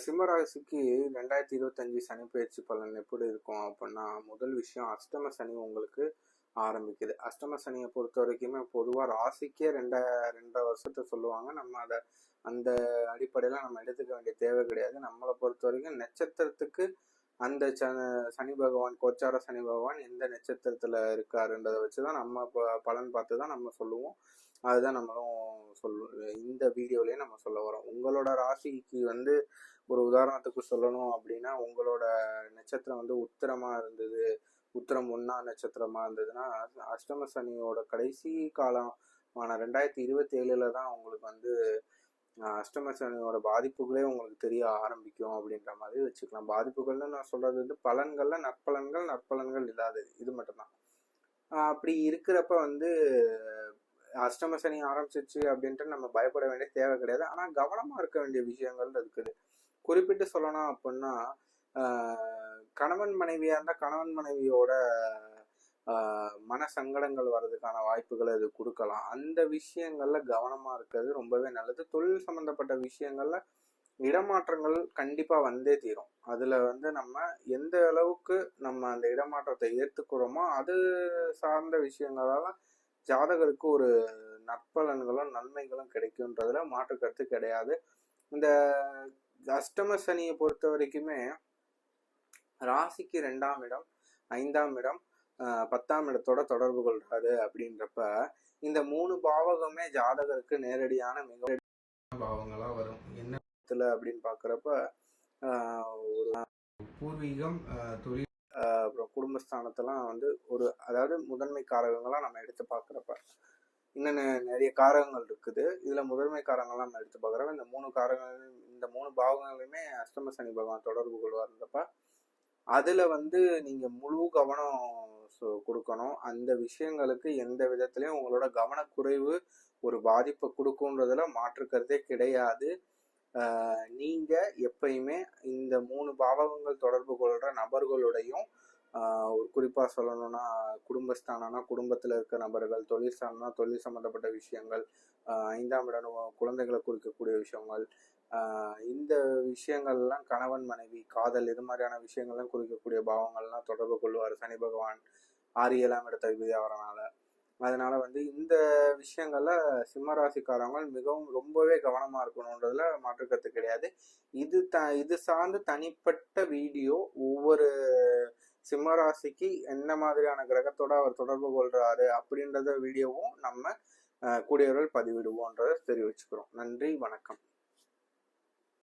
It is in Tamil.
சிம்ம ராசிக்கு 2025 சனி பயிற்சி பலன் எப்படி இருக்கும் அப்படின்னா, முதல் விஷயம் அஷ்டம சனி உங்களுக்கு ஆரம்பிக்குது. அஷ்டம சனியை பொறுத்த வரைக்குமே பொதுவாக ராசிக்கே ரெண்டரை வருஷத்தை சொல்லுவாங்க. நம்ம அதை அந்த அடிப்படையில் நம்ம எடுத்துக்க வேண்டிய தேவை கிடையாது. நம்மளை பொறுத்த வரைக்கும் நட்சத்திரத்துக்கு அந்த சனி பகவான், கோச்சார சனி பகவான் எந்த நட்சத்திரத்தில் இருக்காருன்றதை வச்சு தான் நம்ம பலன் பார்த்து தான் நம்ம சொல்லுவோம். அதுதான் நம்மளும் இந்த வீடியோலயே நம்ம சொல்ல வரோம். உங்களோட ராசிக்கு ஒரு உதாரணத்துக்கு சொல்லணும் அப்படின்னா, உங்களோட நட்சத்திரம் உத்திரமா இருந்தது, உத்திரம் 1ஆம் நட்சத்திரமா இருந்ததுன்னா, அஷ்டம சனியோட கடைசி காலமான 2027 தான் உங்களுக்கு அஷ்டம சனியோட பாதிப்புகளே உங்களுக்கு தெரிய ஆரம்பிக்கும் அப்படின்ற மாதிரி வச்சுக்கலாம். பாதிப்புகள்னு நான் சொல்றது பலன்கள்ல நற்பலன்கள் இல்லாதது, இது மட்டும்தான். அப்படி இருக்கிறப்ப அஷ்டம சனி ஆரம்பிச்சிச்சு அப்படின்ட்டு நம்ம பயப்பட வேண்டிய தேவை கிடையாது. ஆனா கவனமா இருக்க வேண்டிய விஷயங்கள் இருக்குது. குறிப்பிட்டு சொல்லணும் அப்படின்னா, கணவன் மனைவியா இருந்தா கணவன் மனைவியோட மன சங்கடங்கள் வர்றதுக்கான வாய்ப்புகளை இது கொடுக்கலாம். அந்த விஷயங்கள்ல கவனமா இருக்கிறது ரொம்பவே நல்லது. தொழில் சம்பந்தப்பட்ட விஷயங்கள்ல இடமாற்றங்கள் கண்டிப்பா வந்தே தீரும். அதுல நம்ம எந்த அளவுக்கு நம்ம அந்த இடமாற்றத்தை ஏற்றுக்கிறோமோ அது சார்ந்த விஷயங்களால ஜாதகருக்கு ஒரு நற்பலன்களும் நன்மைகளும் கிடைக்கும்ன்றதுல மாற்று கருத்து கிடையாது. இந்த அஷ்டம சனியை பொறுத்த வரைக்குமே ராசிக்கு 2ஆம் இடம், 5ஆம் இடம், 10ஆம் இடத்தோட தொடர்பு கொள்றாரு அப்படின்றப்ப இந்த 3 பாவகமே ஜாதகருக்கு நேரடியான மிக பாவங்களா வரும். என்ன அப்படின்னு பாக்குறப்ப ஒரு பூர்வீகம், தொழில், அப்புறம் குடும்பஸ்தானத்தெல்லாம் அதாவது முதன்மை காரகங்களா நம்ம எடுத்து பாக்குறப்ப இன்னும் நிறைய காரகங்கள் இருக்குது. இதுல முதன்மை காரகங்கள்லாம் நம்ம எடுத்து பாக்குறப்ப இந்த 3 பாவங்களுமே அஷ்டம சனி பகவான் தொடர்பு கொள்வார்ன்றப்ப அதுல நீங்க முழு கவனம் கொடுக்கணும். அந்த விஷயங்களுக்கு எந்த விதத்திலையும் உங்களோட கவனக்குறைவு ஒரு பாதிப்பை கொடுக்கும்ன்றதுல மாற்றுக்கிறதே கிடையாது. நீங்க எப்பயுமே இந்த 3 பாவகங்கள் தொடர்பு கொள்ற நபர்களுடையும் ஒரு குறிப்பா சொல்லணும்னா குடும்பஸ்தானம்னா குடும்பத்துல இருக்க நபர்கள், தொழில் ஸ்தானம்னா தொழில் சம்பந்தப்பட்ட விஷயங்கள், 5ஆம் இடம் குழந்தைகளை குறிக்கக்கூடிய விஷயங்கள், இந்த விஷயங்கள்லாம் கணவன் மனைவி காதல் இது மாதிரியான விஷயங்கள்லாம் குறிக்கக்கூடிய பாவங்கள்லாம் தொடர்பு கொள்வார் சனி பகவான் 6 7ஆம் இடத்த விதியாகிறனால. அதனால இந்த விஷயங்கள்ல சிம்மராசிக்காரங்க ரொம்பவே கவனமா இருக்கணும்ன்றதுல மாற்றுக்கருத்து கிடையாது. இது சார்ந்து தனிப்பட்ட வீடியோ ஒவ்வொரு சிம்மராசிக்கு என்ன மாதிரியான கிரகத்தோட அவர் தொடர்பு கொள்றாரு அப்படின்றத வீடியோவும் நம்ம கூடியவர்கள் பதிவிடுவோன்றதை தெரிவிச்சுக்கிறோம். நன்றி, வணக்கம்.